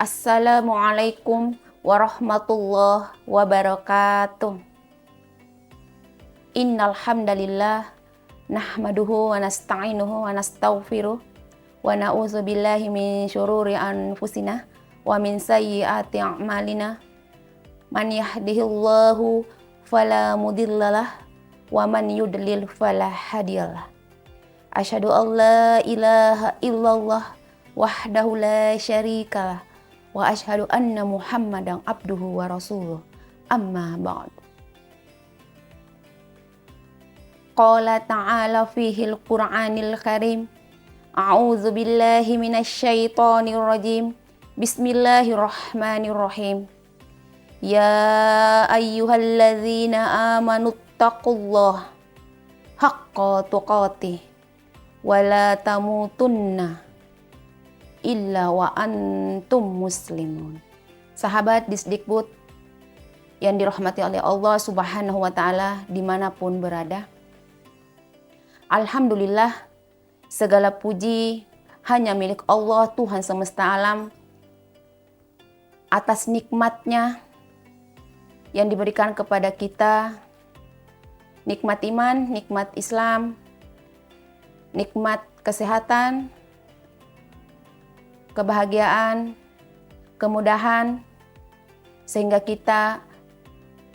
Assalamualaikum warahmatullahi wabarakatuh. Innal hamdalillah nahmaduhu wa nasta'inuhu wa nastaghfiruh wa na'udzu billahi min syururi anfusina wa min sayyiati a'malina. Man yahdihillahu fala mudhillalah wa man yudlil fala hadiyalah. Asyhadu an la ilaha illallah wahdahu la syarikalah wa asyhadu anna Muhammadan abduhu wa rasuluh. Amma ba'd. Qala ta'ala fihil Qur'anil Karim. A'udzu billahi minasyaitonir rajim. Bismillahirrahmanirrahim. Ya ayyuhalladzina amanu taqullaha haqqa tuqatih wa la tamutunna illa wa antum muslimun. Sahabat Disdikbud yang dirahmati oleh Allah Subhanahu wa Ta'ala dimanapun berada, alhamdulillah, segala puji hanya milik Allah Tuhan semesta alam atas nikmatnya yang diberikan kepada kita, nikmat iman, nikmat Islam, nikmat kesehatan, kebahagiaan, kemudahan, sehingga kita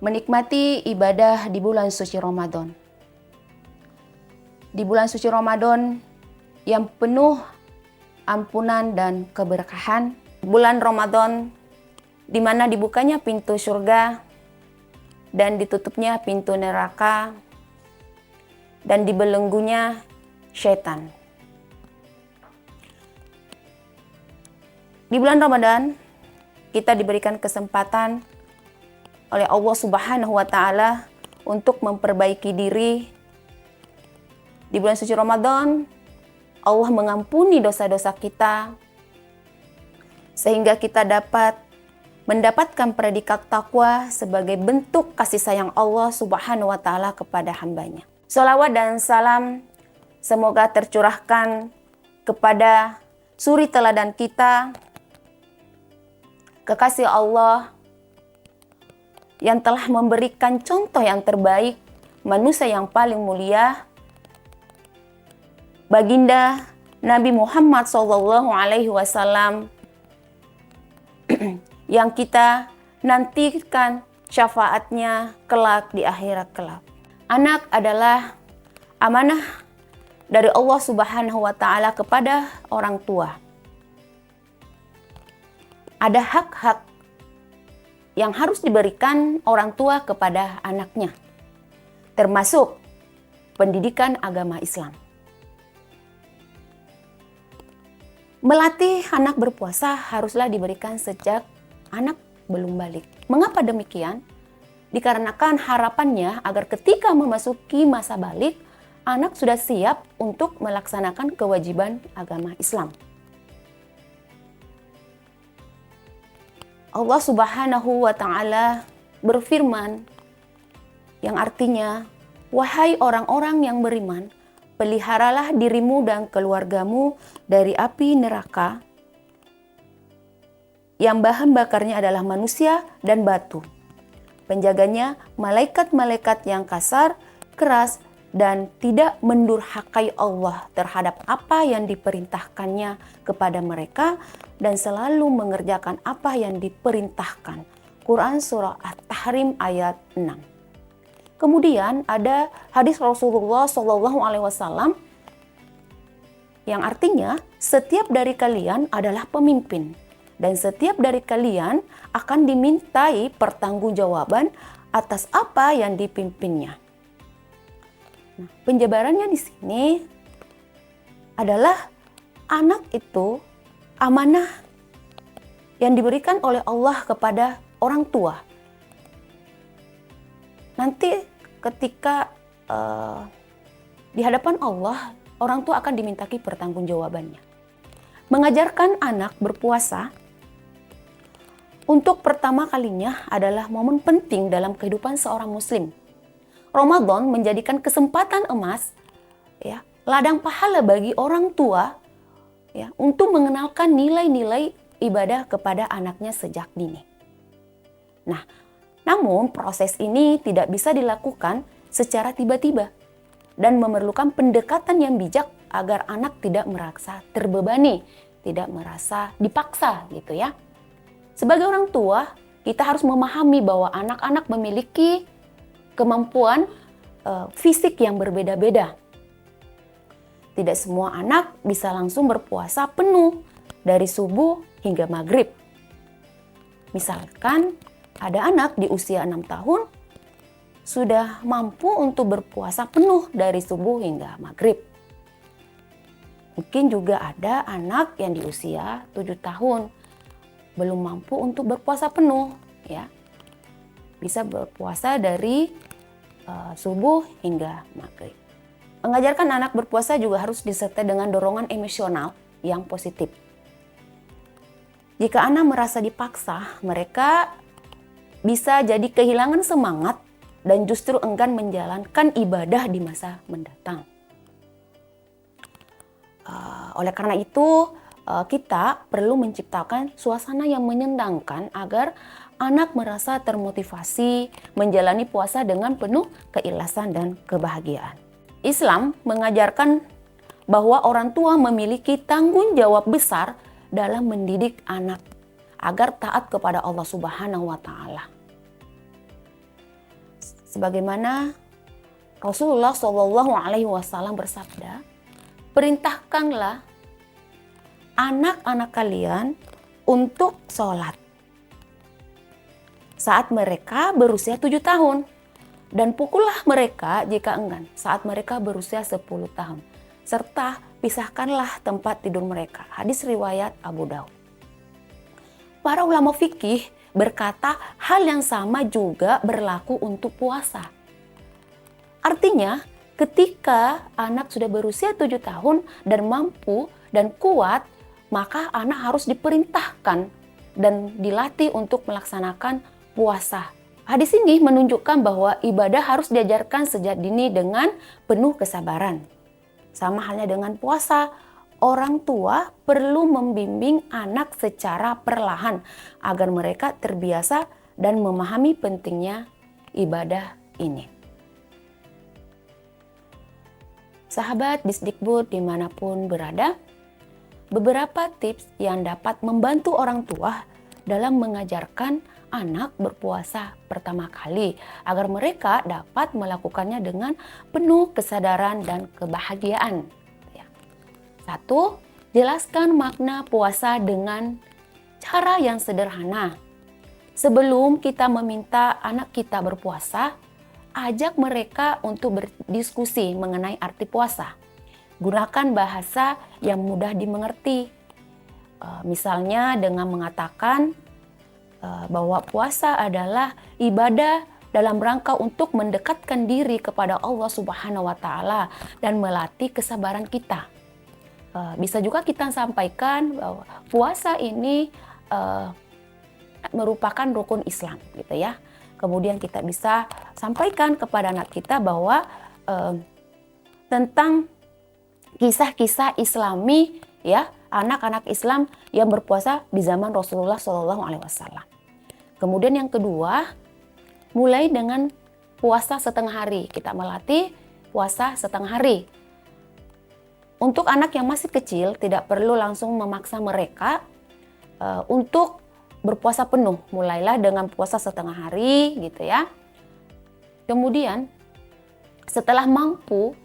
menikmati ibadah di bulan suci Ramadan. Di bulan suci Ramadan yang penuh ampunan dan keberkahan. Bulan Ramadan di mana dibukanya pintu surga dan ditutupnya pintu neraka dan dibelenggunya syaitan. Di bulan Ramadan kita diberikan kesempatan oleh Allah Subhanahu wa Ta'ala untuk memperbaiki diri. Di bulan suci Ramadan Allah mengampuni dosa-dosa kita sehingga kita dapat mendapatkan predikat takwa sebagai bentuk kasih sayang Allah Subhanahu wa Ta'ala kepada hambanya. Shalawat dan salam semoga tercurahkan kepada suri teladan kita, kekasih Allah yang telah memberikan contoh yang terbaik, manusia yang paling mulia, baginda Nabi Muhammad SAW yang kita nantikan syafaatnya kelak di akhirat kelak. Anak adalah amanah dari Allah Subhanahu wa Ta'ala kepada orang tua. Ada hak-hak yang harus diberikan orang tua kepada anaknya, termasuk pendidikan agama Islam. Melatih anak berpuasa haruslah diberikan sejak anak belum balik. Mengapa demikian? Dikarenakan harapannya agar ketika memasuki masa balik, anak sudah siap untuk melaksanakan kewajiban agama Islam. Allah Subhanahu wa Ta'ala berfirman yang artinya, wahai orang-orang yang beriman, peliharalah dirimu dan keluargamu dari api neraka yang bahan bakarnya adalah manusia dan batu. Penjaganya malaikat-malaikat yang kasar, keras, dan tidak mendurhakai Allah terhadap apa yang diperintahkannya kepada mereka dan selalu mengerjakan apa yang diperintahkan. Quran Surah At-Tahrim ayat 6. Kemudian ada hadis Rasulullah SAW yang artinya setiap dari kalian adalah pemimpin dan setiap dari kalian akan dimintai pertanggungjawaban atas apa yang dipimpinnya. Nah, penjabarannya di sini adalah anak itu amanah yang diberikan oleh Allah kepada orang tua. Nanti ketika di hadapan Allah, orang tua akan dimintai pertanggungjawabannya. Mengajarkan anak berpuasa untuk pertama kalinya adalah momen penting dalam kehidupan seorang muslim. Ramadan menjadikan kesempatan emas, ladang pahala bagi orang tua, untuk mengenalkan nilai-nilai ibadah kepada anaknya sejak dini. Nah, namun proses ini tidak bisa dilakukan secara tiba-tiba dan memerlukan pendekatan yang bijak agar anak tidak merasa terbebani, tidak merasa dipaksa gitu ya. Sebagai orang tua, kita harus memahami bahwa anak-anak memiliki kemampuan fisik yang berbeda-beda. Tidak semua anak bisa langsung berpuasa penuh dari subuh hingga maghrib. Misalkan ada anak di usia 6 tahun sudah mampu untuk berpuasa penuh dari subuh hingga maghrib. Mungkin juga ada anak yang di usia 7 tahun belum mampu untuk berpuasa penuh, ya. Bisa berpuasa dari subuh hingga maghrib. Mengajarkan anak berpuasa juga harus disertai dengan dorongan emosional yang positif. Jika anak merasa dipaksa, mereka bisa jadi kehilangan semangat dan justru enggan menjalankan ibadah di masa mendatang. Oleh karena itu, kita perlu menciptakan suasana yang menyenangkan agar anak merasa termotivasi menjalani puasa dengan penuh keikhlasan dan kebahagiaan. Islam mengajarkan bahwa orang tua memiliki tanggung jawab besar dalam mendidik anak agar taat kepada Allah Subhanahu wa Ta'ala. Sebagaimana Rasulullah SAW bersabda, perintahkanlah anak-anak kalian untuk sholat saat mereka berusia 7 tahun. Dan pukullah mereka jika enggan saat mereka berusia 10 tahun. Serta pisahkanlah tempat tidur mereka. Hadis riwayat Abu Daud. Para ulama fikih berkata hal yang sama juga berlaku untuk puasa. Artinya ketika anak sudah berusia 7 tahun dan mampu dan kuat, maka anak harus diperintahkan dan dilatih untuk melaksanakan puasa. Hadis ini menunjukkan bahwa ibadah harus diajarkan sejak dini dengan penuh kesabaran. Sama halnya dengan puasa, orang tua perlu membimbing anak secara perlahan agar mereka terbiasa dan memahami pentingnya ibadah ini. Sahabat Disdikbud dimanapun berada, beberapa tips yang dapat membantu orang tua dalam mengajarkan anak berpuasa pertama kali agar mereka dapat melakukannya dengan penuh kesadaran dan kebahagiaan. 1. Jelaskan makna puasa dengan cara yang sederhana. Sebelum kita meminta anak kita berpuasa, ajak mereka untuk berdiskusi mengenai arti puasa. Gunakan bahasa yang mudah dimengerti. Misalnya dengan mengatakan bahwa puasa adalah ibadah dalam rangka untuk mendekatkan diri kepada Allah Subhanahu wa Ta'ala dan melatih kesabaran kita. Bisa juga kita sampaikan bahwa puasa ini merupakan rukun Islam, gitu ya. Kemudian kita bisa sampaikan kepada anak kita bahwa tentang kisah-kisah Islami, ya, anak-anak Islam yang berpuasa di zaman Rasulullah SAW. Kemudian yang kedua, mulai dengan puasa setengah hari. Kita melatih puasa setengah hari. Untuk anak yang masih kecil, tidak perlu langsung memaksa mereka untuk berpuasa penuh. Mulailah dengan puasa setengah hari, gitu ya. Kemudian, setelah mampu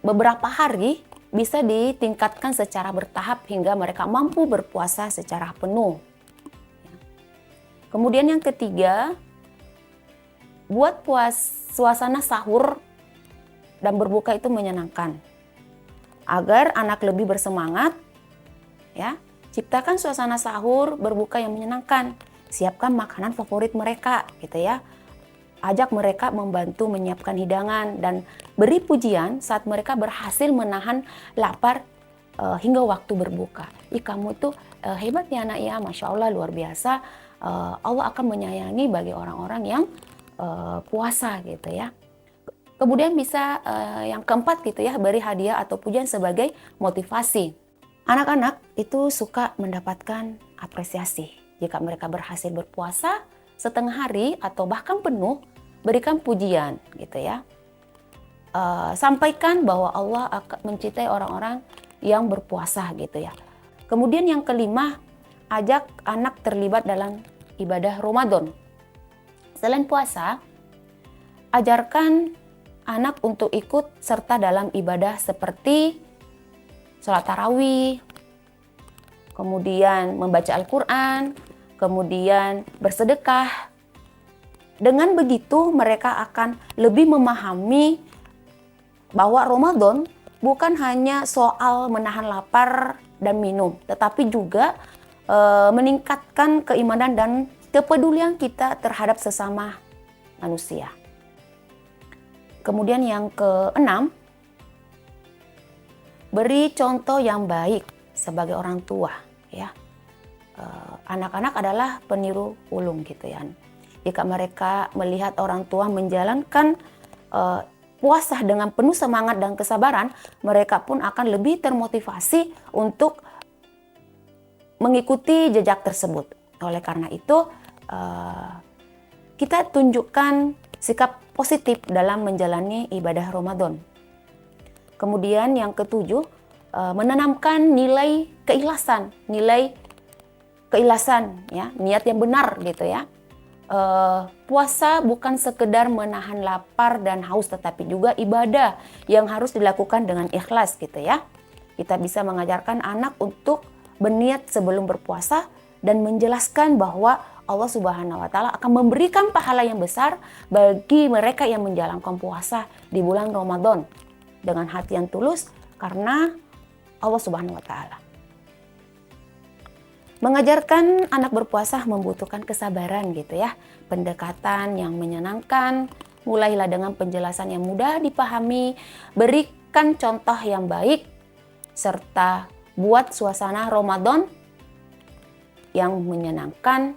beberapa hari, bisa ditingkatkan secara bertahap hingga mereka mampu berpuasa secara penuh. Kemudian yang ketiga, buat suasana sahur dan berbuka itu menyenangkan. Agar anak lebih bersemangat, ya, ciptakan suasana sahur berbuka yang menyenangkan. Siapkan makanan favorit mereka, gitu ya. Ajak mereka membantu menyiapkan hidangan dan beri pujian saat mereka berhasil menahan lapar hingga waktu berbuka. Kamu tuh hebat ya anak ya, Masya Allah, luar biasa. Allah akan menyayangi bagi orang-orang yang puasa, gitu ya. Kemudian bisa yang keempat, gitu ya, beri hadiah atau pujian sebagai motivasi. Anak-anak itu suka mendapatkan apresiasi. Jika mereka berhasil berpuasa setengah hari atau bahkan penuh, berikan pujian gitu ya. Sampaikan bahwa Allah akan mencintai orang-orang yang berpuasa gitu ya. Kemudian yang kelima, ajak anak terlibat dalam ibadah Ramadan. Selain puasa, ajarkan anak untuk ikut serta dalam ibadah seperti sholat tarawih, kemudian membaca Al-Quran, kemudian bersedekah. Dengan begitu mereka akan lebih memahami bahwa Ramadan bukan hanya soal menahan lapar dan minum, tetapi juga meningkatkan keimanan dan kepedulian kita terhadap sesama manusia. Kemudian yang keenam, beri contoh yang baik sebagai orang tua ya. Anak-anak adalah peniru ulung gitu ya. Jika mereka melihat orang tua menjalankan puasa dengan penuh semangat dan kesabaran, mereka pun akan lebih termotivasi untuk mengikuti jejak tersebut. Oleh karena itu, kita tunjukkan sikap positif dalam menjalani ibadah Ramadan. Kemudian yang ketujuh, menanamkan nilai keikhlasan ya, niat yang benar gitu ya. Puasa bukan sekedar menahan lapar dan haus, tetapi juga ibadah yang harus dilakukan dengan ikhlas gitu ya. Kita bisa mengajarkan anak untuk berniat sebelum berpuasa dan menjelaskan bahwa Allah Subhanahu wa Ta'ala akan memberikan pahala yang besar bagi mereka yang menjalankan puasa di bulan Ramadan dengan hati yang tulus karena Allah Subhanahu wa Ta'ala. Mengajarkan anak berpuasa membutuhkan kesabaran gitu ya, pendekatan yang menyenangkan, mulailah dengan penjelasan yang mudah dipahami, berikan contoh yang baik, serta buat suasana Ramadan yang menyenangkan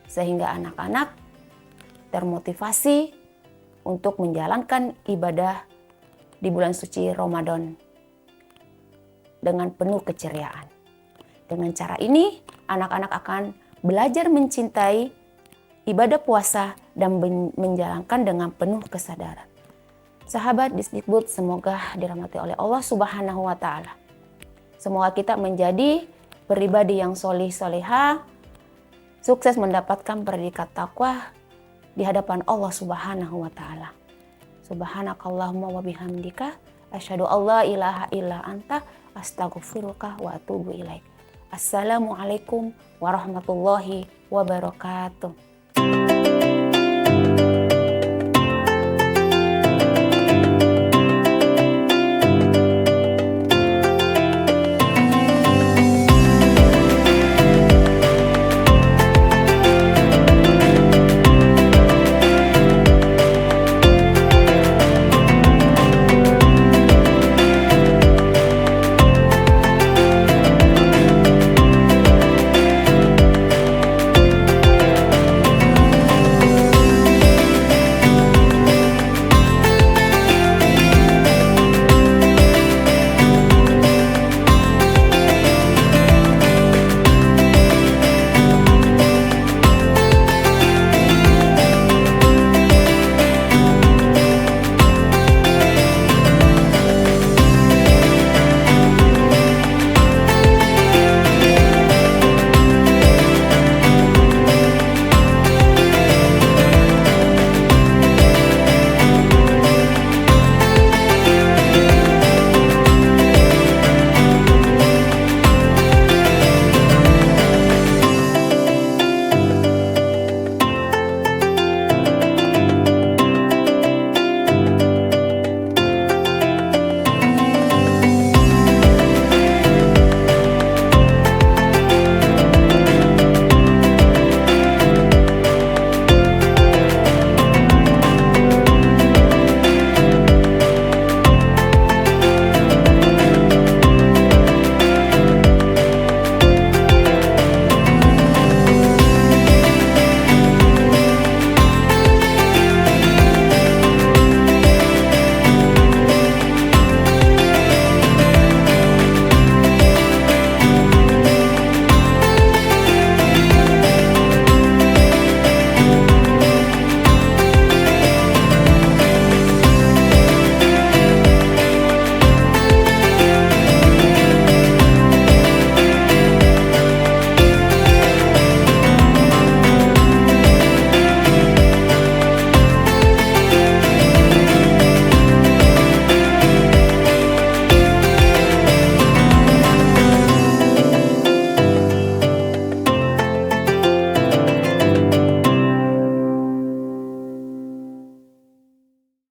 sehingga anak-anak termotivasi untuk menjalankan ibadah di bulan suci Ramadan dengan penuh keceriaan. Dengan cara ini, anak-anak akan belajar mencintai ibadah puasa dan menjalankan dengan penuh kesadaran. Sahabat Disdikbud, semoga dirahmati oleh Allah Subhanahu wa Ta'ala. Semoga kita menjadi pribadi yang solih-solihah, sukses mendapatkan predikat takwa di hadapan Allah Subhanahu wa Ta'ala. Subhanakallahumma wa bihamdika asyhadu alla ilaha illa anta astaghfiruka wa atubu ilaik. Assalamualaikum warahmatullahi wabarakatuh.